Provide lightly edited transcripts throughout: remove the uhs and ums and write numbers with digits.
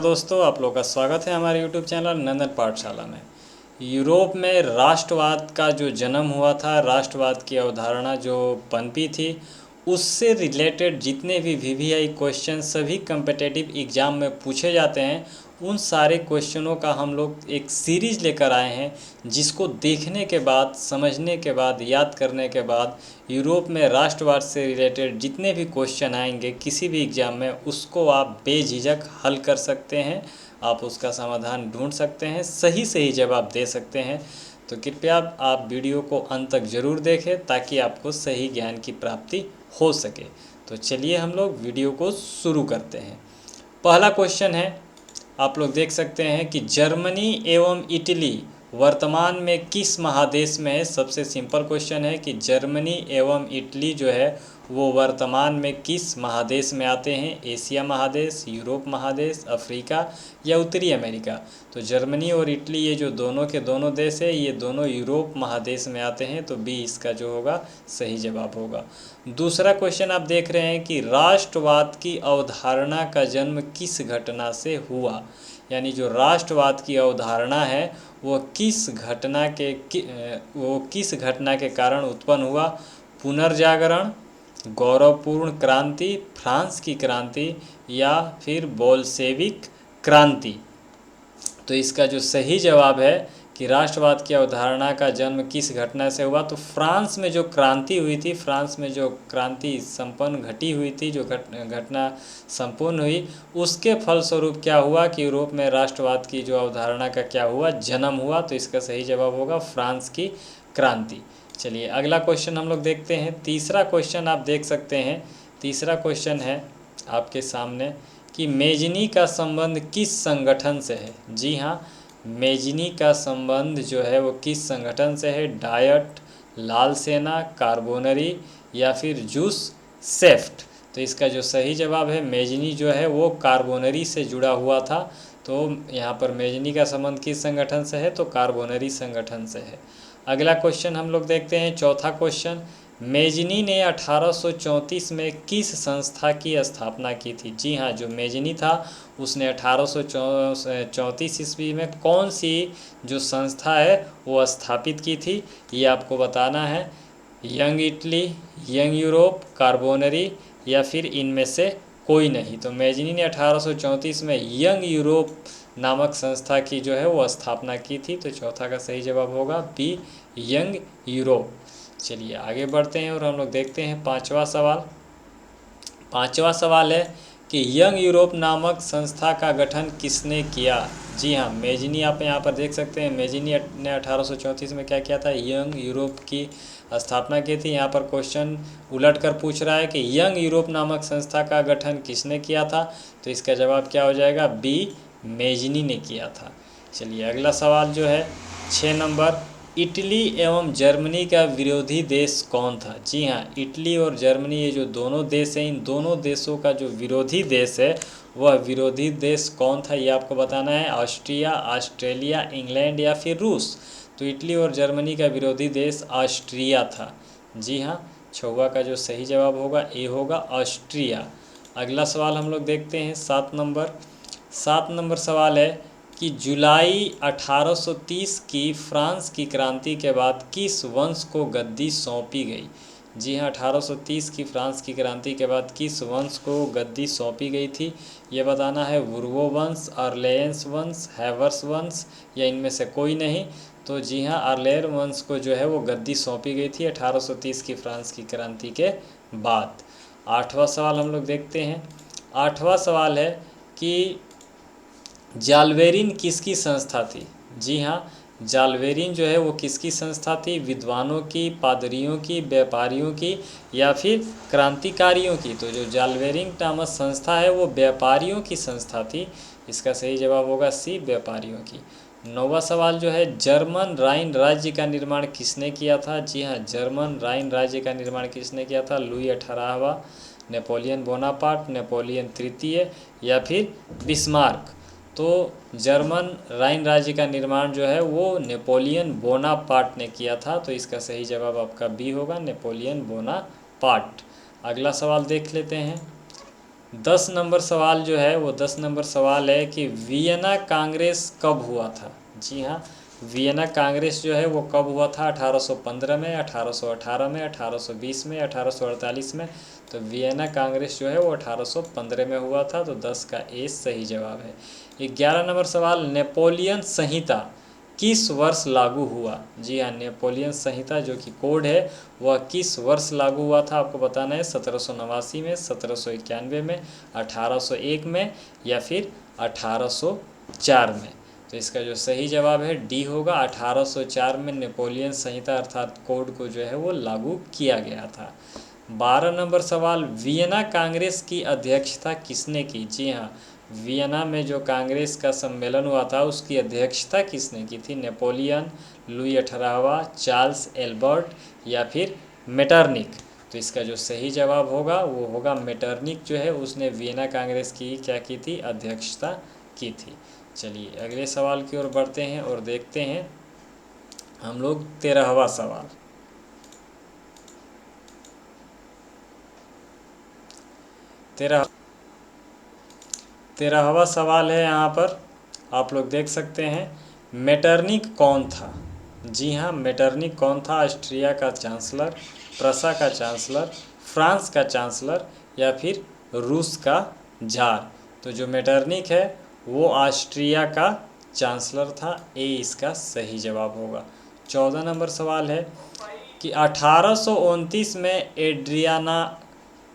दोस्तों, आप लोग का स्वागत है हमारे YouTube चैनल नंदन पाठशाला में। यूरोप में राष्ट्रवाद का जो जन्म हुआ था, राष्ट्रवाद की अवधारणा जो पनपी थी, उससे रिलेटेड जितने भी वीवीआई क्वेश्चन सभी कम्पिटिटिव एग्ज़ाम में पूछे जाते हैं, उन सारे क्वेश्चनों का हम लोग एक सीरीज़ लेकर आए हैं, जिसको देखने के बाद, समझने के बाद, याद करने के बाद यूरोप में राष्ट्रवाद से रिलेटेड जितने भी क्वेश्चन आएंगे किसी भी एग्ज़ाम में, उसको आप बेझिझक हल कर सकते हैं। आप उसका समाधान ढूंढ सकते हैं, सही सही जवाब दे सकते हैं। तो कृपया आप वीडियो को अंत तक ज़रूर देखें ताकि आपको सही ज्ञान की प्राप्ति हो सके। तो चलिए हम लोग वीडियो को शुरू करते हैं। पहला क्वेश्चन है, आप लोग देख सकते हैं कि जर्मनी एवं इटली वर्तमान में किस महादेश में है। सबसे सिंपल क्वेश्चन है कि जर्मनी एवं इटली जो है वो वर्तमान में किस महादेश में आते हैं। एशिया महादेश, यूरोप महादेश, अफ्रीका या उत्तरी अमेरिका। तो जर्मनी और इटली ये जो दोनों के दोनों देश है, ये दोनों यूरोप महादेश में आते हैं। तो बी इसका जो होगा सही जवाब होगा। दूसरा क्वेश्चन आप देख रहे हैं कि राष्ट्रवाद की अवधारणा का जन्म किस घटना से हुआ। यानी जो राष्ट्रवाद की अवधारणा है वो किस घटना के कारण उत्पन्न हुआ। पुनर्जागरण, गौरवपूर्ण क्रांति, फ्रांस की क्रांति या फिर बोल्शेविक क्रांति। तो इसका जो सही जवाब है कि राष्ट्रवाद की अवधारणा का जन्म किस घटना से हुआ, तो फ्रांस में जो क्रांति हुई थी, फ्रांस में जो क्रांति संपन्न घटी हुई थी, जो घटना संपूर्ण हुई, उसके फलस्वरूप क्या हुआ कि यूरोप में राष्ट्रवाद की जो अवधारणा का क्या हुआ, जन्म हुआ। तो इसका सही जवाब होगा फ्रांस की क्रांति। चलिए अगला क्वेश्चन हम लोग देखते हैं। तीसरा क्वेश्चन आप देख सकते हैं। तीसरा क्वेश्चन है आपके सामने कि मेजनी का संबंध किस संगठन से है। जी हाँ, मेजनी का संबंध जो है वो किस संगठन से है। डायट, लाल सेना, कार्बोनरी या फिर जूस सेफ्ट। तो इसका जो सही जवाब है, मेजनी जो है वो कार्बोनरी से जुड़ा हुआ था। तो यहाँ पर मेजनी का संबंध किस संगठन से है, तो कार्बोनरी संगठन से है। अगला क्वेश्चन हम लोग देखते हैं। चौथा क्वेश्चन, मेजनी ने 1834 में किस संस्था की स्थापना की थी। जी हाँ, जो मेजनी था उसने 1834 ईस्वी में कौन सी जो संस्था है वो स्थापित की थी, ये आपको बताना है। Young Italy, young Europe, Carbonari या फिर इनमें से कोई नहीं। तो मेजनी ने 1834 में यंग यूरोप नामक संस्था की जो है वो स्थापना की थी। तो चौथा का सही जवाब होगा बी, यंग यूरोप। चलिए आगे बढ़ते हैं और हम लोग देखते हैं पांचवा सवाल। पांचवा सवाल है कि यंग यूरोप नामक संस्था का गठन किसने किया। जी हाँ, मेजनी आप यहाँ पर देख सकते हैं। मेजनी ने 1834 में क्या किया था, यंग यूरोप की स्थापना की थी। यहाँ पर क्वेश्चन उलट कर पूछ रहा है कि यंग यूरोप नामक संस्था का गठन किसने किया था। तो इसका जवाब क्या हो जाएगा, बी, मेजनी ने किया था। चलिए अगला सवाल जो है 6 नंबर, इटली एवं जर्मनी का विरोधी देश कौन था। जी हाँ, इटली और जर्मनी ये जो दोनों देश हैं, इन दोनों देशों का जो विरोधी देश है वह विरोधी देश कौन था, ये आपको बताना है। ऑस्ट्रिया, ऑस्ट्रेलिया, इंग्लैंड या फिर रूस। तो इटली और जर्मनी का विरोधी देश ऑस्ट्रिया था। जी हाँ, छवा का जो सही जवाब होगा ए होगा, ऑस्ट्रिया। अगला सवाल हम लोग देखते हैं 7 नंबर। 7 नंबर सवाल है कि जुलाई 1830 की फ्रांस की क्रांति के बाद किस वंश को गद्दी सौंपी गई। जी हाँ, 1830 की फ्रांस की क्रांति के बाद किस वंश को गद्दी सौंपी गई थी, ये बताना है। वुर्बो वंश, ऑरलेंस वंश, हैवर्स वंश या इनमें से कोई नहीं। तो जी हाँ, ऑरलेन वंश को जो है वो गद्दी सौंपी गई थी 1830 की फ्रांस की क्रांति के बाद। 8वां सवाल हम लोग देखते हैं। 8वां सवाल है कि जालवेरिन किसकी संस्था थी। जी हाँ, जालवेरिन जो है वो किसकी संस्था थी, विद्वानों की, पादरियों की, व्यापारियों की या फिर क्रांतिकारियों की। तो जो जालवेरिन नामक संस्था है वो व्यापारियों की संस्था थी। इसका सही जवाब होगा सी, व्यापारियों की। 9वां सवाल जो है, जर्मन राइन राज्य का निर्माण किसने किया था। जी हाँ, जर्मन राइन राज्य का निर्माण किसने किया था, लुई 18वां, नेपोलियन बोनापार्ट, नेपोलियन तृतीय या फिर बिस्मार्क। तो जर्मन राइन राज्य का निर्माण जो है वो नेपोलियन बोनापार्ट ने किया था। तो इसका सही जवाब आपका बी होगा, नेपोलियन बोनापार्ट। अगला सवाल देख लेते हैं। 10 नंबर सवाल जो है वो 10 नंबर सवाल है कि वियना कांग्रेस कब हुआ था। जी हाँ, वियना कांग्रेस जो है वो कब हुआ था, 1815 में, 1818 में, 1820 में, 1848 में। तो वियना कांग्रेस जो है वो 1815 में हुआ था, तो 10 का ए सही जवाब है। 11 नंबर सवाल, नेपोलियन संहिता किस वर्ष लागू हुआ। जी हाँ, नेपोलियन संहिता जो कि कोड है वह किस वर्ष लागू हुआ था, आपको बताना है। 1789 में, 1791 में, 1801 में या फिर 1804 में। तो इसका जो सही जवाब है डी होगा, 1804 में नेपोलियन संहिता अर्थात कोड को जो है वो लागू किया गया था। 12 नंबर सवाल, वियना कांग्रेस की अध्यक्षता किसने की। जी हाँ, वियना में जो कांग्रेस का सम्मेलन हुआ था उसकी अध्यक्षता किसने की थी। नेपोलियन, लुई 18वां, चार्ल्स एल्बर्ट या फिर मेटरनिक। तो इसका जो सही जवाब होगा वो होगा मेटरनिक जो है उसने वियना कांग्रेस की क्या की थी, अध्यक्षता की थी। चलिए अगले सवाल की ओर बढ़ते हैं और देखते हैं हम लोग 13वां सवाल। 13वां सवाल है, यहाँ पर आप लोग देख सकते हैं, मेटरनिक कौन था। जी हाँ, मेटरनिक कौन था, ऑस्ट्रिया का चांसलर, प्रसा का चांसलर, फ्रांस का चांसलर या फिर रूस का जार। तो जो मेटरनिक है वो ऑस्ट्रिया का चांसलर था, ए इसका सही जवाब होगा। 14 नंबर सवाल है कि 1829 में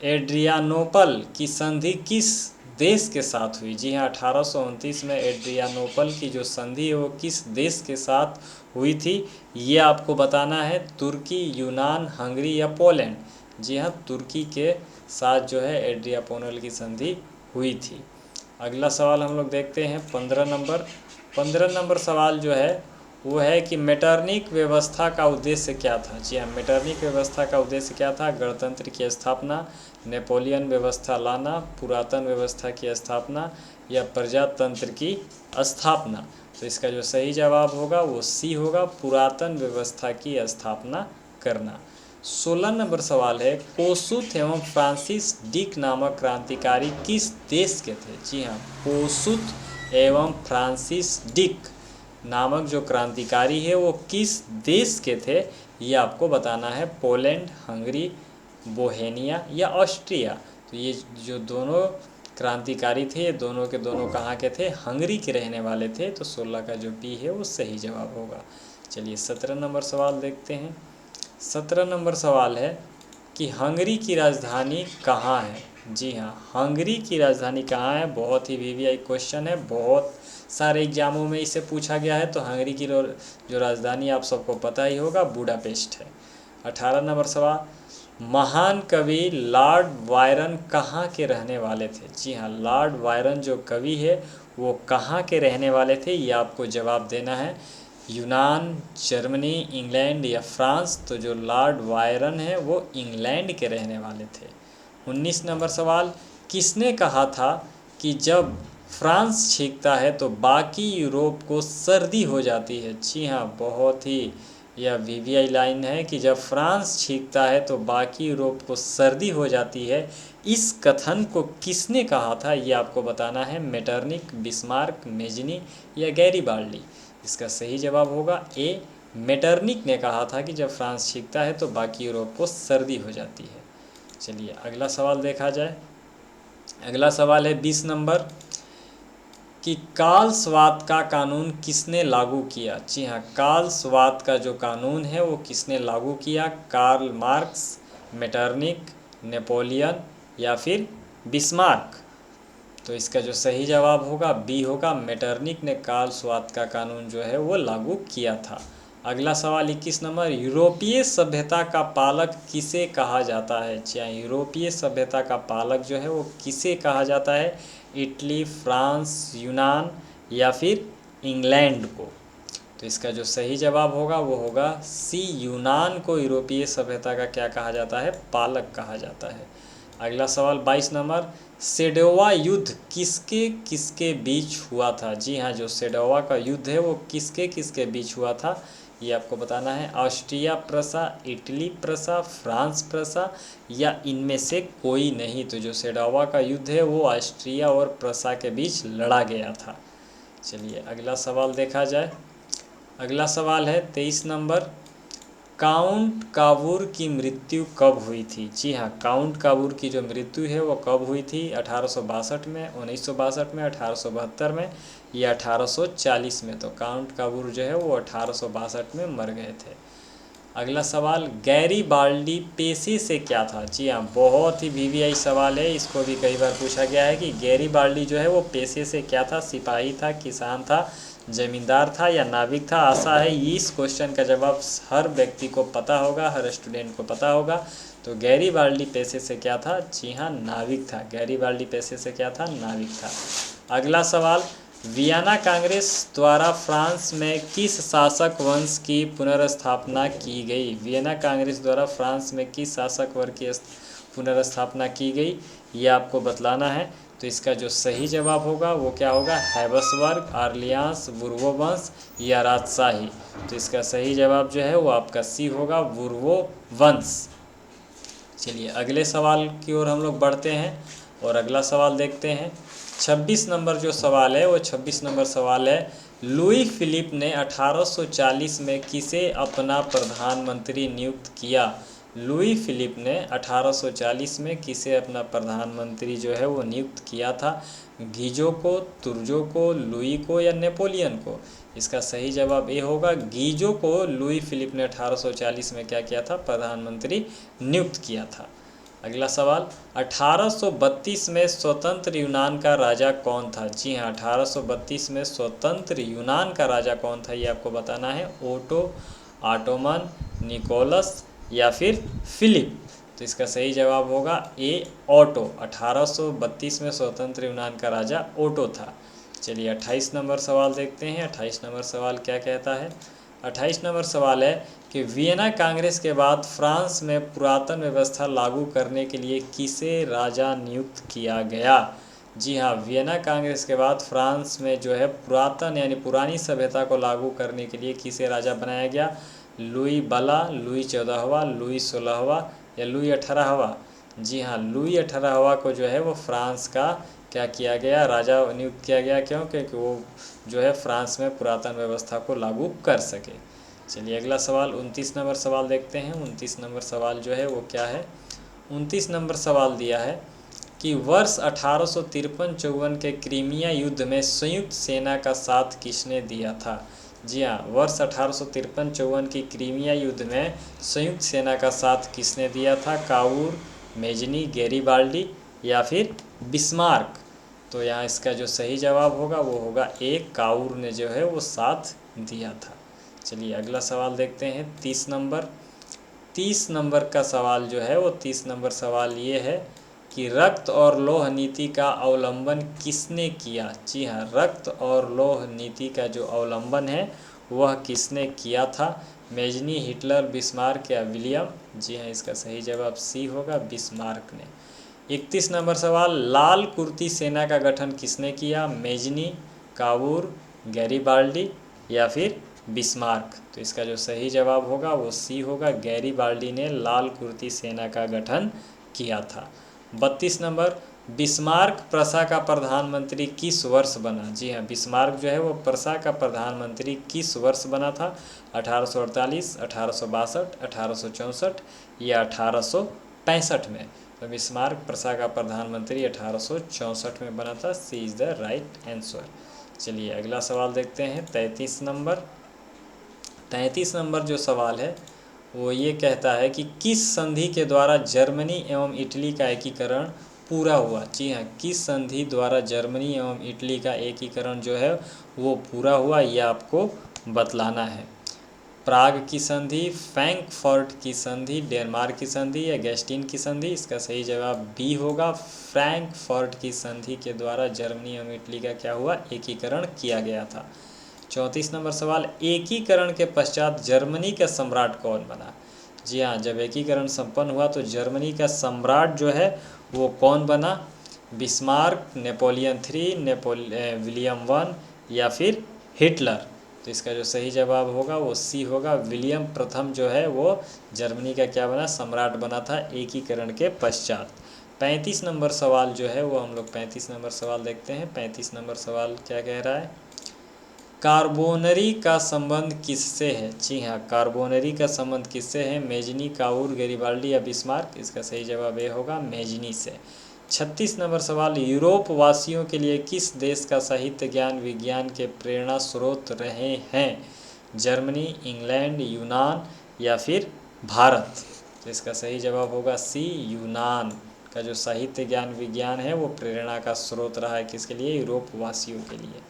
एड्रियानोपल की संधि किस देश के साथ हुई। जी हाँ, 1829 में एड्रियानोपल की जो संधि है वो किस देश के साथ हुई थी, ये आपको बताना है। तुर्की, यूनान, हंगरी या पोलैंड। जी हाँ, तुर्की के साथ जो है एड्रियानोपल की संधि हुई थी। अगला सवाल हम लोग देखते हैं 15 नंबर। 15 नंबर सवाल जो है वो है कि मेटरनिक व्यवस्था का उद्देश्य क्या था। जी हाँ, मेटरनिक व्यवस्था का उद्देश्य क्या था, गणतंत्र की स्थापना, नेपोलियन व्यवस्था लाना, पुरातन व्यवस्था की स्थापना या प्रजातंत्र की स्थापना। तो इसका जो सही जवाब होगा वो सी होगा, पुरातन व्यवस्था की स्थापना करना। 16 नंबर सवाल है, कोसुत एवं फ्रांसिस डिक नामक क्रांतिकारी किस देश के थे। जी हाँ, कोसुत एवं फ्रांसिस डिक नामक जो क्रांतिकारी है वो किस देश के थे, ये आपको बताना है। पोलैंड, हंगरी, बोहेनिया या ऑस्ट्रिया। तो ये जो दोनों क्रांतिकारी थे, दोनों के दोनों कहाँ के थे, हंगरी के रहने वाले थे। तो 16 का जो बी है वो सही जवाब होगा। चलिए 17 नंबर सवाल देखते हैं। 17 नंबर सवाल है कि हंगरी की राजधानी कहाँ है। जी हाँ, हंगरी की राजधानी कहाँ है, बहुत ही वीवीआई क्वेश्चन है, बहुत सारे एग्जामों में इसे पूछा गया है। तो हंगरी की जो राजधानी आप सबको पता ही होगा, बुडापेस्ट है। 18 नंबर सवाल, महान कवि लॉर्ड बायरन कहाँ के रहने वाले थे। जी हाँ, लॉर्ड बायरन जो कवि है वो कहाँ के रहने वाले थे, ये आपको जवाब देना है। यूनान, जर्मनी, इंग्लैंड या फ्रांस। तो जो लॉर्ड बायरन है वो इंग्लैंड के रहने वाले थे। 19 नंबर सवाल, किसने कहा था कि जब फ्रांस छींकता है तो बाकी यूरोप को सर्दी हो जाती है। जी हाँ, बहुत ही यह वीवीआई लाइन है कि जब फ्रांस छींकता है तो बाकी यूरोप को सर्दी हो जाती है। इस कथन को किसने कहा था, ये आपको बताना है। मेटरनिक, बिस्मार्क, मेजनी या गैरीबाल्डी। इसका सही जवाब होगा ए, मेटरनिक ने कहा था कि जब फ्रांस छींकता है तो बाकी यूरोप को सर्दी हो जाती है। चलिए अगला सवाल देखा जाए। अगला सवाल है 20 नंबर कि कालस्वात का कानून किसने लागू किया। जी हाँ, कालस्वात का जो कानून है वो किसने लागू किया, कार्ल मार्क्स, मेटरनिक, नेपोलियन या फिर बिस्मार्क। तो इसका जो सही जवाब होगा बी होगा, मेटरनिक ने कालस्वात का कानून जो है वो लागू किया था। अगला सवाल 21 नंबर, यूरोपीय सभ्यता का पालक किसे कहा जाता है। जी हाँ, यूरोपीय सभ्यता का पालक जो है वो किसे कहा जाता है, इटली, फ्रांस, यूनान या फिर इंग्लैंड को। तो इसका जो सही जवाब होगा वो होगा सी, यूनान को यूरोपीय सभ्यता का क्या कहा जाता है, पालक कहा जाता है। अगला सवाल 22 नंबर, सेडोवा युद्ध किसके किसके बीच हुआ था। जी हाँ, जो सेडोवा का युद्ध है वो किसके किसके बीच हुआ था, ये आपको बताना है। ऑस्ट्रिया प्रसा, इटली प्रसा, फ्रांस प्रसा या इनमें से कोई नहीं। तो जो सेडोवा का युद्ध है वो ऑस्ट्रिया और प्रसा के बीच लड़ा गया था। चलिए अगला सवाल देखा जाए। अगला सवाल है 23 नंबर, काउंट काबूर की मृत्यु कब हुई थी? जी हाँ, काउंट काबूर की जो मृत्यु है वो कब हुई थी? 1862 में, 1962 में, 1872 में या 1840 में। तो काउंट काबूर जो है वो 1862 में मर गए थे। अगला सवाल, गैरीबाल्डी पेशे से क्या था? जी हाँ, बहुत ही वीवीआई सवाल है, इसको भी कई बार पूछा गया है कि गैरीबाल्डी जो है वो पेशे से क्या था? सिपाही था, किसान था, जमींदार था या नाविक था? आशा है इस क्वेश्चन का जवाब हर व्यक्ति को पता होगा, हर स्टूडेंट को पता होगा। तो गैरीबाल्डी पेशे से क्या था? जी हाँ, नाविक था। गैरीबाल्डी पेशे से क्या था? नाविक था। अगला सवाल, वियना कांग्रेस द्वारा फ्रांस में किस शासक वंश की पुनर्स्थापना की गई? वियना कांग्रेस द्वारा फ्रांस में किस शासक वर्ग की पुनर्स्थापना की गई, ये आपको बतलाना है। तो इसका जो सही जवाब होगा वो क्या होगा? हैबसबर्ग, आर्लियांस, बुर्बो वंश या राजशाही। तो इसका सही जवाब जो है वो आपका सी होगा, बुर्बो वंश। चलिए अगले सवाल की ओर हम लोग बढ़ते हैं और अगला सवाल देखते हैं। 26 नंबर जो सवाल है वो 26 नंबर सवाल है, लुई फिलिप ने 1840 में किसे अपना प्रधानमंत्री नियुक्त किया? लुई फिलिप ने 1840 में किसे अपना प्रधानमंत्री जो है वो नियुक्त किया था? गीजो को, तुर्जो को, लुई को या नेपोलियन को? इसका सही जवाब ये होगा, गीजो को लुई फिलिप ने 1840 में क्या किया था? प्रधानमंत्री नियुक्त किया था। अगला सवाल, 1832 में स्वतंत्र यूनान का राजा कौन था? जी हाँ, 1832 में स्वतंत्र यूनान का राजा कौन था ये आपको बताना है। ओटो, ऑटोमन, निकोलस या फिर फिलिप? तो इसका सही जवाब होगा ए, ओटो। 1832 में स्वतंत्र यूनान का राजा ओटो था। चलिए 28 नंबर सवाल देखते हैं। 28 नंबर सवाल क्या कहता है? 28 नंबर सवाल है कि वियना कांग्रेस के बाद फ्रांस में पुरातन व्यवस्था लागू करने के लिए किसे राजा नियुक्त किया गया? जी हाँ, वियना कांग्रेस के बाद फ्रांस में जो है पुरातन यानी पुरानी सभ्यता को लागू करने के लिए किसे राजा बनाया गया? लुई बला, लुई 14वां, लुई 16वां या लुई 18वां? जी हाँ, लुई 18वां को जो है वो फ्रांस का क्या किया गया? राजा नियुक्त किया गया। क्यों? क्योंकि वो जो है फ्रांस में पुरातन व्यवस्था को लागू कर सके। चलिए अगला सवाल 29 नंबर सवाल देखते हैं। 29 नंबर सवाल जो है वो क्या है? 29 नंबर सवाल दिया है कि वर्ष 1853-54 के क्रीमिया युद्ध में संयुक्त सेना का साथ किसने दिया था? जी हाँ, वर्ष 1853-54 की क्रीमिया युद्ध में संयुक्त सेना का साथ किसने दिया था? काबूर, मेजनी, गैरीबाल्डी या फिर बिस्मार्क? तो यहाँ इसका जो सही जवाब होगा वो होगा ए, काबूर ने जो है वो साथ दिया था। चलिए अगला सवाल देखते हैं 30 नंबर। 30 नंबर का सवाल जो है वो 30 नंबर सवाल ये है कि रक्त और लौह नीति का अवलंबन किसने किया? जी हाँ, रक्त और लौह नीति का जो अवलंबन है वह किसने किया था? मेजनी, हिटलर, बिस्मार्क या विलियम? जी हाँ, इसका सही जवाब सी होगा, बिस्मार्क ने। 31 नंबर सवाल, लाल कुर्ती सेना का गठन किसने किया? मेजनी, काबूर, गैरीबाल्डी या फिर बिस्मार्क? तो इसका जो सही जवाब होगा वो सी होगा, गैरीबाल्डी ने लाल कुर्ती सेना का गठन किया था। 32 नंबर, बिस्मार्क प्रसा का प्रधानमंत्री किस वर्ष बना? जी हाँ, बिस्मार्क जो है वो प्रसा का प्रधानमंत्री किस वर्ष बना था? 1848, 1862, 1864 या 1865 में? तो बिस्मार्क प्रसा का प्रधानमंत्री 1864 में बना था। सी इज़ द राइट आंसर। चलिए अगला सवाल देखते हैं 33 नंबर। 33 नंबर जो सवाल है वो ये कहता है कि किस संधि के द्वारा जर्मनी एवं इटली का एकीकरण पूरा हुआ? जी हाँ, किस संधि द्वारा जर्मनी एवं इटली का एकीकरण जो है वो पूरा हुआ, ये आपको बतलाना है। प्राग की संधि, फ्रैंकफर्ट की संधि, डेनमार्क की संधि या गैस्टिन की संधि? इसका सही जवाब बी होगा, फ्रैंकफर्ट की संधि के द्वारा जर्मनी एवं इटली का क्या हुआ? एकीकरण किया गया था। 34 नंबर सवाल, एकीकरण के पश्चात जर्मनी का सम्राट कौन बना? जी हाँ, जब एकीकरण संपन्न हुआ तो जर्मनी का सम्राट जो है वो कौन बना? Bismarck, Napoleon III, William I या फिर हिटलर? तो इसका जो सही जवाब होगा वो सी होगा। विलियम प्रथम जो है वो जर्मनी का क्या बना, सम्राट बना था एकीकरण के पश्चात। 35 नंबर सवाल जो है वो हम लोग 35 नंबर सवाल देखते हैं। 35 नंबर सवाल क्या कह रहा है, कार्बोनरी का संबंध किससे है। जी हाँ, कार्बोनरी का संबंध किससे है, मेजनी, काउर, गैरिबाल्डी या बिस्मार्क। इसका सही जवाब ये होगा मेजनी से। 36 नंबर सवाल, यूरोप वासियों के लिए किस देश का साहित्य ज्ञान विज्ञान के प्रेरणा स्रोत रहे हैं। जर्मनी, इंग्लैंड, यूनान या फिर भारत। तो इसका सही जवाब होगा सी, यूनान का जो साहित्य ज्ञान विज्ञान है वो प्रेरणा का स्रोत रहा है किसके लिए, यूरोप वासियों के लिए।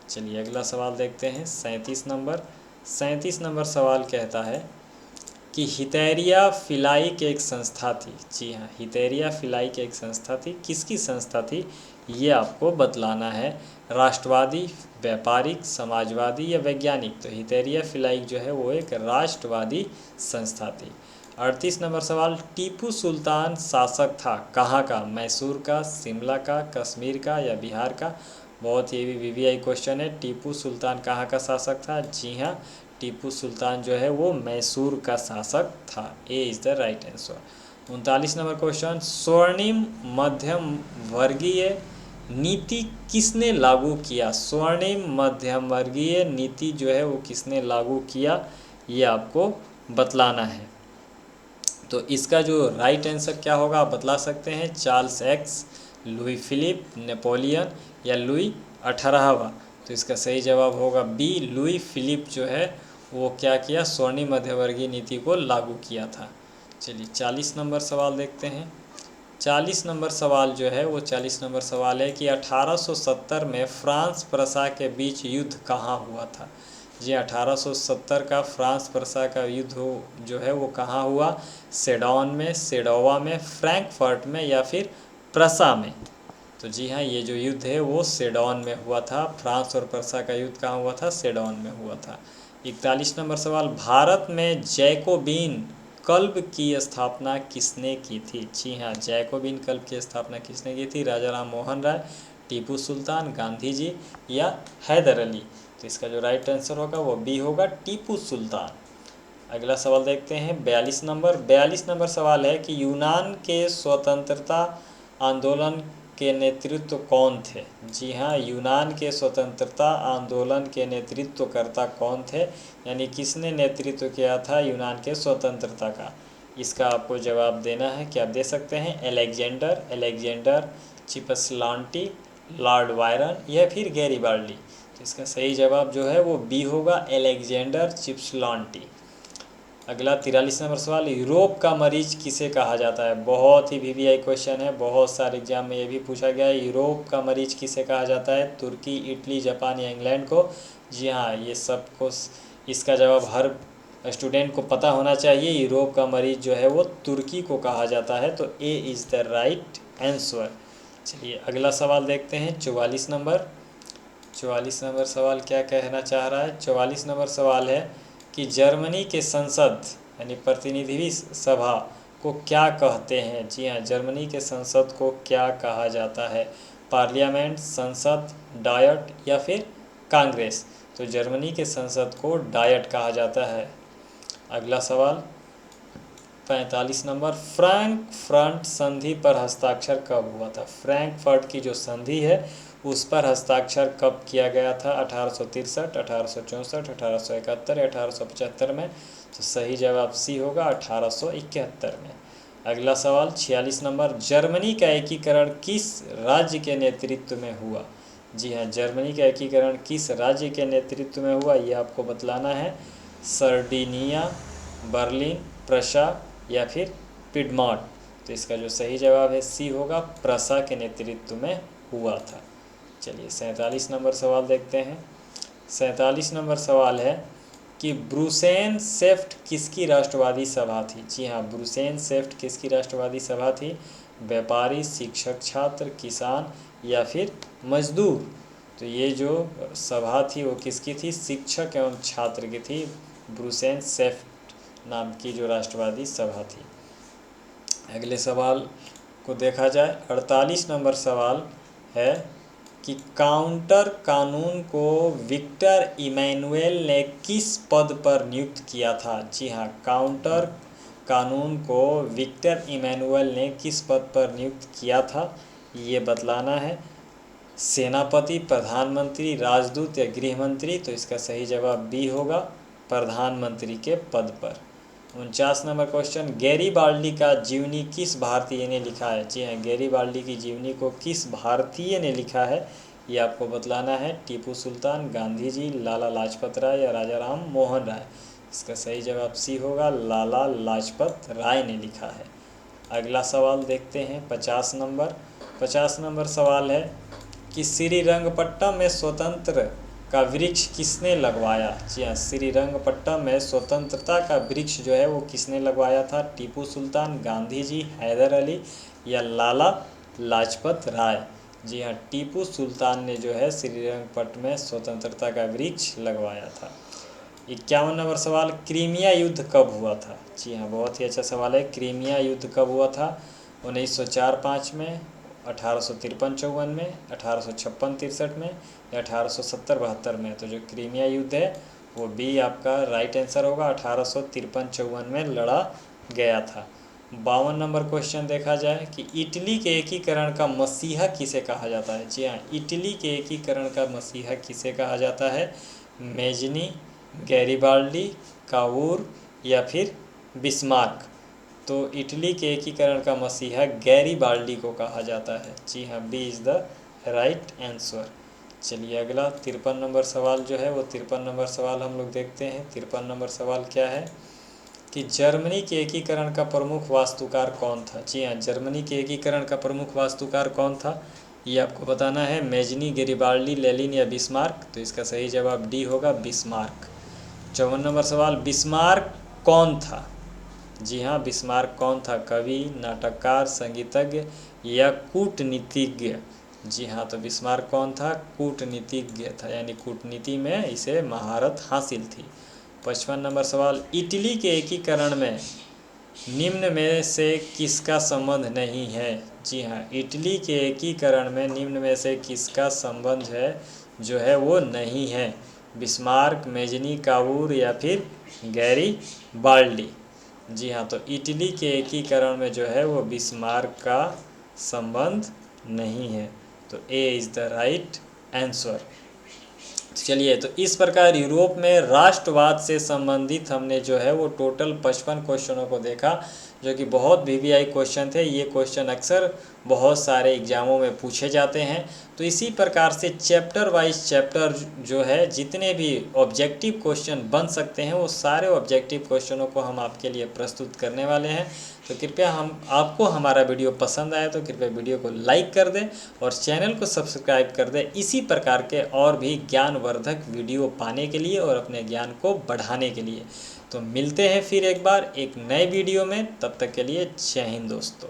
चलिए अगला सवाल देखते हैं 37 नंबर। 37 नंबर सवाल कहता है कि हितैरिया फिलाइक एक संस्था थी। जी हाँ, हितैरिया फिलाइक एक संस्था थी, किसकी संस्था थी ये आपको बतलाना है। राष्ट्रवादी, व्यापारिक, समाजवादी या वैज्ञानिक। तो हितैरिया फिलाइक जो है वो एक राष्ट्रवादी संस्था थी। 38 नंबर सवाल, टीपू सुल्तान शासक था कहाँ का, मैसूर का, शिमला का, कश्मीर का या बिहार का। बहुत ही वीवीआई क्वेश्चन है। टीपू सुल्तान कहाँ का शासक था, जी हाँ, टीपू सुल्तान जो है वो मैसूर का शासक था। A is the right answer. 39 number question, स्वर्णिम मध्यम वर्गीय नीति किसने लागू किया। स्वर्णिम मध्यम वर्गीय नीति जो है वो किसने लागू किया ये आपको बतलाना है। तो इसका जो राइट आंसर क्या होगा आप बतला सकते हैं। Charles x, Louis Philippe, Napoleon या लुई 18वां। तो इसका सही जवाब होगा बी, लुई फिलिप जो है वो क्या किया, स्वर्णिम मध्यवर्गीय नीति को लागू किया था। चलिए 40 नंबर सवाल देखते हैं। 40 नंबर सवाल जो है वो 40 नंबर सवाल है कि 1870 में फ्रांस प्रसा के बीच युद्ध कहाँ हुआ था। जी 1870 का फ्रांस प्रसा का युद्ध जो है वो कहाँ हुआ, सेडौन में, सेडोवा में, फ्रैंकफर्ट में या फिर प्रसा में। तो जी हाँ, ये जो युद्ध है वो सेडौन में हुआ था। फ्रांस और प्रसा का युद्ध कहाँ हुआ था, सेडौन में हुआ था। 41 नंबर सवाल, भारत में जैकोबिन क्लब की स्थापना किसने की थी। जी हाँ, जैकोबिन क्लब की स्थापना किसने की थी, राजा राम मोहन राय, टीपू सुल्तान, गांधी जी या हैदर अली। तो इसका जो राइट आंसर होगा वो बी होगा, टीपू सुल्तान। अगला सवाल देखते हैं 42 नंबर। 42 नंबर सवाल है कि यूनान के स्वतंत्रता आंदोलन के नेतृत्व कौन थे। जी हाँ, यूनान के स्वतंत्रता आंदोलन के नेतृत्वकर्ता कौन थे, यानी किसने नेतृत्व किया था यूनान के स्वतंत्रता का। इसका आपको जवाब देना है कि आप दे सकते हैं एलेक्जेंडर, एलेक्जेंडर चिपसलांटी, लॉर्ड वायरन या फिर गैरिबाल्डी। तो इसका सही जवाब जो है वो बी होगा, एलेक्जेंडर चिपसलांटी। अगला 43 नंबर सवाल, यूरोप का मरीज किसे कहा जाता है। बहुत ही वीवीआई क्वेश्चन है, बहुत सारे एग्जाम में ये भी पूछा गया है। यूरोप का मरीज किसे कहा जाता है, तुर्की, इटली, जापान या इंग्लैंड को। जी हाँ, ये सबको इसका जवाब हर स्टूडेंट को पता होना चाहिए। यूरोप का मरीज जो है वो तुर्की को कहा जाता है। तो A is the right answer. चलिए अगला सवाल देखते हैं 44 नंबर। 44 नंबर सवाल क्या कहना चाह रहा है। 44 नंबर सवाल है कि जर्मनी के संसद यानी प्रतिनिधि सभा को क्या कहते हैं। जी हाँ, जर्मनी के संसद को क्या कहा जाता है, पार्लियामेंट, संसद, डायट या फिर कांग्रेस। तो जर्मनी के संसद को डायट कहा जाता है। अगला सवाल 45 नंबर, फ्रैंकफर्ट संधि पर हस्ताक्षर कब हुआ था। फ्रैंकफर्ट की जो संधि है उस पर हस्ताक्षर कब किया गया था, 1863, 1864, 1871 या 1875 में। तो सही जवाब सी होगा, 1871 में। अगला सवाल 46 नंबर, जर्मनी का एकीकरण किस राज्य के नेतृत्व में हुआ। जी हाँ, जर्मनी का एकीकरण किस राज्य के नेतृत्व में हुआ ये आपको बतलाना है। सर्डिनिया, बर्लिन, प्रशा या फिर पिडमॉन्ट। तो इसका जो सही जवाब है सी होगा, प्रशा के नेतृत्व में हुआ था। चलिए 47 नंबर सवाल देखते हैं। 47 नंबर सवाल है कि ब्रुसेन सेफ्ट किसकी राष्ट्रवादी सभा थी। जी हाँ, ब्रुसेन सेफ्ट किसकी राष्ट्रवादी सभा थी, व्यापारी, शिक्षक, छात्र, किसान या फिर मजदूर। तो ये जो सभा थी वो किसकी थी, शिक्षक एवं छात्र की थी। ब्रुसेन सेफ्ट नाम की जो राष्ट्रवादी सभा थी। अगले सवाल को देखा जाए। 48 नंबर सवाल है कि काउंटर कानून को विक्टर इमैनुएल ने किस पद पर नियुक्त किया था। जी हाँ, काउंटर कानून को विक्टर इमैनुएल ने किस पद पर नियुक्त किया था ये बतलाना है। सेनापति, प्रधानमंत्री, राजदूत या गृह मंत्री। तो इसका सही जवाब बी होगा, प्रधानमंत्री के पद पर। 49 नंबर क्वेश्चन, गैरीबाल्डी का जीवनी किस भारतीय ने लिखा है। जी हाँ, गैरीबाल्डी की जीवनी को किस भारतीय ने लिखा है ये आपको बतलाना है। टीपू सुल्तान, गांधी जी, लाला लाजपत राय या राजा राम मोहन राय। इसका सही जवाब सी होगा, लाला लाजपत राय ने लिखा है। अगला सवाल देखते हैं 50 नंबर। 50 नंबर सवाल है कि श्रीरंगपट्टम में स्वतंत्र का वृक्ष किसने लगवाया। जी हाँ, श्रीरंगपट्टम में स्वतंत्रता का वृक्ष जो है वो किसने लगवाया था। टीपू सुल्तान, गांधी जी, हैदर अली या लाला लाजपत राय। जी हाँ, टीपू सुल्तान ने जो है श्रीरंगपट्टम में स्वतंत्रता का वृक्ष लगवाया था। 51 नंबर सवाल, क्रीमिया युद्ध कब हुआ था। जी हाँ, बहुत ही अच्छा सवाल है। क्रीमिया युद्ध कब हुआ था। 1904-05 में, 1853-54 में, 1856-63 में या 1870-72 में। तो जो क्रीमिया युद्ध है वो बी आपका राइट आंसर होगा, 1853-54 में लड़ा गया था। 52 नंबर क्वेश्चन देखा जाए कि इटली के एकीकरण का मसीहा किसे कहा जाता है। जी हाँ, इटली के एकीकरण का मसीहा किसे कहा जाता है। मेजनी, गैरीबाल्डी, कावूर या फिर बिस्मार्क। तो इटली के एकीकरण का मसीहा गैरीबाल्डी को कहा जाता है। जी हाँ, B is the right answer. चलिए अगला 53 नंबर सवाल जो है वो 53 नंबर सवाल हम लोग देखते हैं। 53 नंबर सवाल क्या है कि जर्मनी के एकीकरण का प्रमुख वास्तुकार कौन था। जी हाँ, जर्मनी के एकीकरण का प्रमुख वास्तुकार कौन था ये आपको बताना है। मेजनी, गैरीबाल्डी, लेनिन या बिस्मार्क। तो इसका सही जवाब डी होगा, बिस्मार्क। 54 नंबर सवाल, बिस्मार्क कौन था। जी हाँ, बिस्मार्क कौन था। कवि, नाटककार, संगीतज्ञ या कूटनीतिज्ञ। जी हाँ, तो बिस्मार्क कौन था, कूटनीतिज्ञ था, यानी कूटनीति में इसे महारत हासिल थी। 55 नंबर सवाल, इटली के एकीकरण में निम्न में से किसका संबंध नहीं है। जी हाँ, इटली के एकीकरण में निम्न में से किसका संबंध है जो है वो नहीं है। बिस्मार्क, मेजनी, कावूर या फिर गैरीबाल्डी। जी हाँ, तो इटली के एकीकरण में जो है वो बिस्मार्क का संबंध नहीं है। तो A is the right answer. चलिए, तो इस प्रकार यूरोप में राष्ट्रवाद से संबंधित हमने जो है वो टोटल 55 क्वेश्चनों को देखा, जो कि बहुत वीवीआई क्वेश्चन थे। ये क्वेश्चन अक्सर बहुत सारे एग्जामों में पूछे जाते हैं। तो इसी प्रकार से चैप्टर वाइज चैप्टर जो है जितने भी ऑब्जेक्टिव क्वेश्चन बन सकते हैं वो सारे ऑब्जेक्टिव क्वेश्चनों को हम आपके लिए प्रस्तुत करने वाले हैं। तो कृपया आपको हमारा वीडियो पसंद आए तो कृपया वीडियो को लाइक कर दें और चैनल को सब्सक्राइब कर दें, इसी प्रकार के और भी ज्ञानवर्धक वीडियो पाने के लिए और अपने ज्ञान को बढ़ाने के लिए। तो मिलते हैं फिर एक बार एक नए वीडियो में, तब तक के लिए जय हिंद दोस्तों।